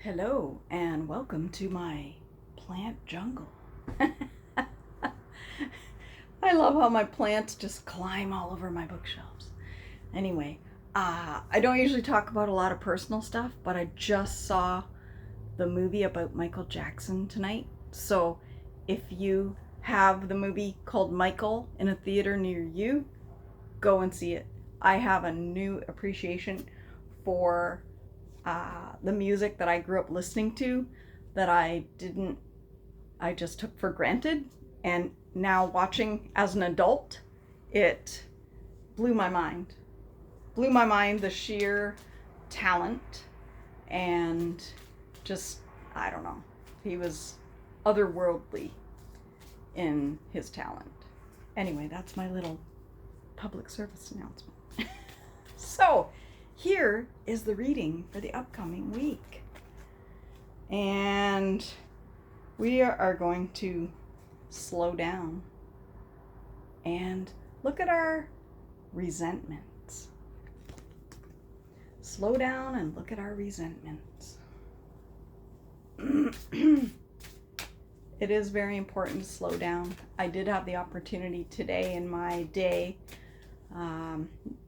Hello and welcome to my plant jungle. I love how my plants just climb all over my bookshelves. Anyway, I don't usually talk about a lot of personal stuff, but I just saw the movie about Michael Jackson tonight. So if you have the movie called Michael in a theater near you, go and see it. I have a new appreciation for the music that I grew up listening to that I just took for granted. And now watching as an adult, it blew my mind. Blew my mind the sheer talent and just, I don't know, he was otherworldly in his talent. Anyway, that's my little public service announcement. So, here is the reading for the upcoming week. And we are going to slow down and look at our resentments. Slow down and look at our resentments. It is very important to slow down. I did have the opportunity today in my day.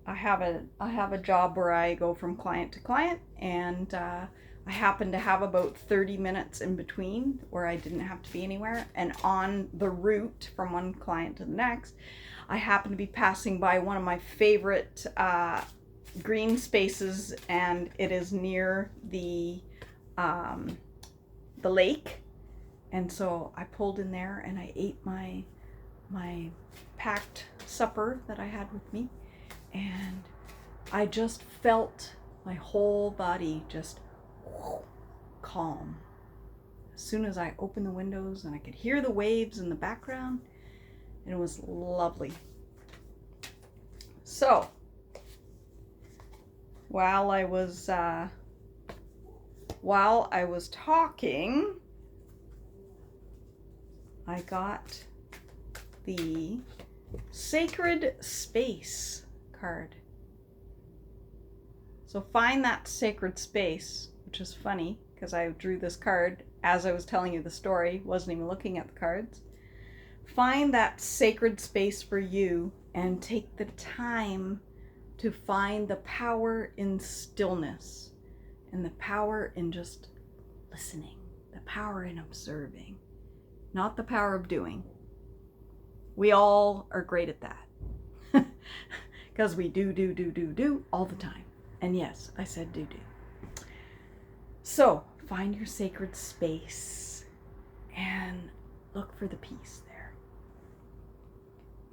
I have a job where I go from client to client, and I happen to have about 30 minutes in between where I didn't have to be anywhere. And on the route from one client to the next, I happen to be passing by one of my favorite green spaces, and it is near the lake. And so I pulled in there and I ate my packed supper that I had with me, and I just felt my whole body just calm. As soon as I opened the windows and I could hear the waves in the background, and it was lovely. So while I was talking, I got the Sacred Space card. So find that sacred space, which is funny because I drew this card as I was telling you the story, wasn't even looking at the cards. Find that sacred space for you and take the time to find the power in stillness and the power in just listening, the power in observing, not the power of doing. We all are great at that because we do all the time. And yes, I said do. So find your sacred space and look for the peace there.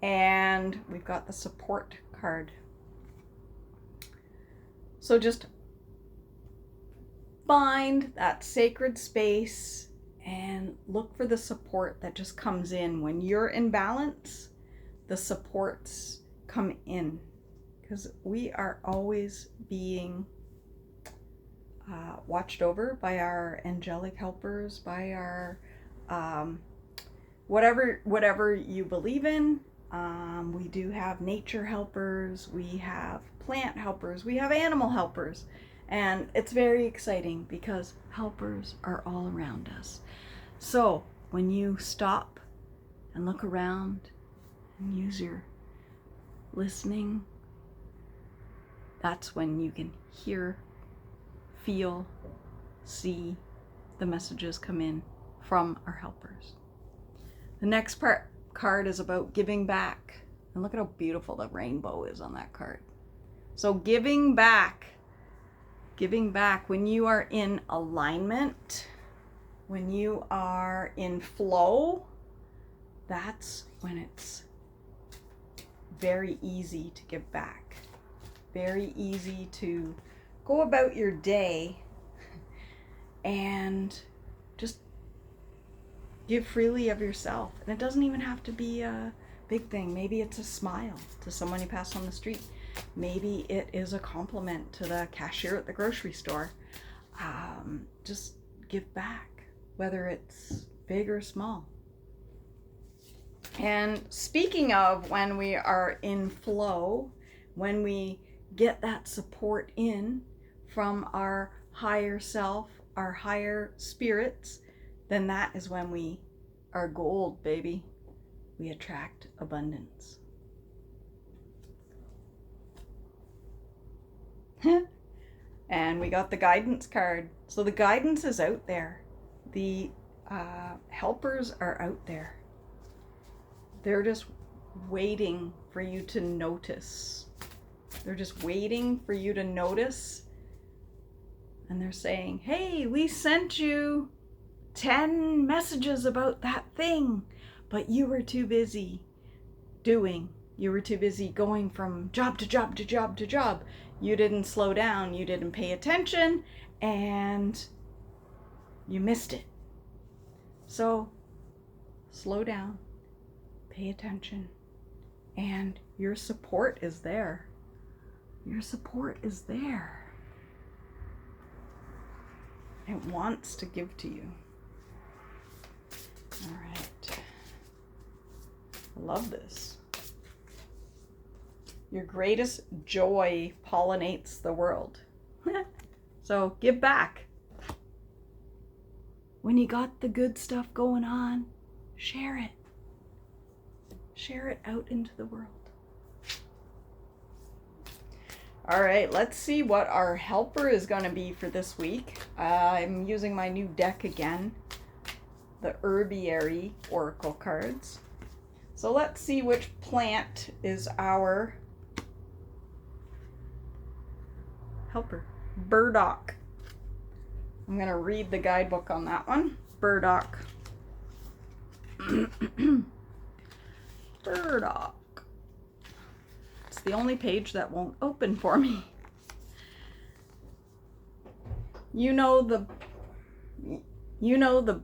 And we've got the support card. So just find that sacred space and look for the support that just comes in. When you're in balance, the supports come in, because we are always being watched over by our angelic helpers, by our whatever you believe in. We do have nature helpers, we have plant helpers, we have animal helpers. And it's very exciting because helpers are all around us. So when you stop and look around and use your listening, that's when you can hear, feel, see the messages come in from our helpers. The next card is about giving back. And look at how beautiful the rainbow is on that card. So giving back when you are in alignment, when you are in flow, that's when it's very easy to give back. Very easy to go about your day and just give freely of yourself. And it doesn't even have to be a big thing. Maybe it's a smile to someone you pass on the street. Maybe it is a compliment to the cashier at the grocery store. Just give back, whether it's big or small. And speaking of when we are in flow, when we get that support in from our higher self our higher spirits, then that is when we are gold, baby. We attract abundance. And we got the guidance card. So the guidance is out there. The helpers are out there. They're just waiting for you to notice. They're just waiting for you to notice. And they're saying, hey, we sent you 10 messages about that thing, but you were too busy doing. You were too busy going from job to job to job to job. You didn't slow down. You didn't pay attention, and you missed it. So slow down, pay attention, and your support is there. Your support is there. It wants to give to you. All right. I love this. Your greatest joy pollinates the world. So give back. When you got the good stuff going on, share it. Share it out into the world. All right, let's see what our helper is going to be for this week. I'm using my new deck again, the Herbiary Oracle cards. So let's see which plant is our helper. Burdock. I'm going to read the guidebook on that one. Burdock. Burdock. It's the only page that won't open for me. You know the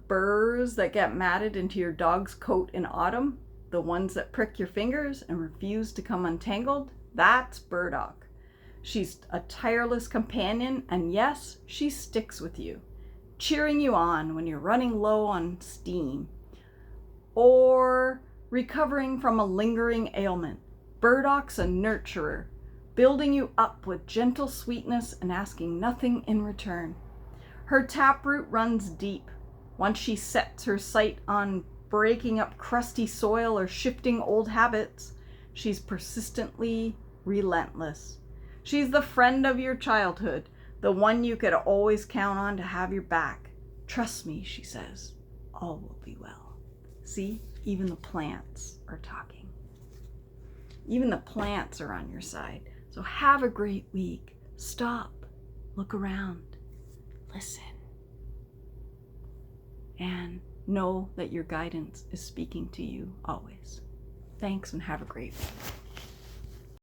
burrs that get matted into your dog's coat in autumn? The ones that prick your fingers and refuse to come untangled? That's Burdock. She's a tireless companion, and yes, she sticks with you, cheering you on when you're running low on steam or recovering from a lingering ailment. Burdock's a nurturer, building you up with gentle sweetness and asking nothing in return. Her taproot runs deep. Once she sets her sight on breaking up crusty soil or shifting old habits, she's persistently relentless. She's the friend of your childhood, the one you could always count on to have your back. Trust me, she says, all will be well. See, even the plants are talking. Even the plants are on your side. So have a great week. Stop, look around, listen, and know that your guidance is speaking to you always. Thanks and have a great week.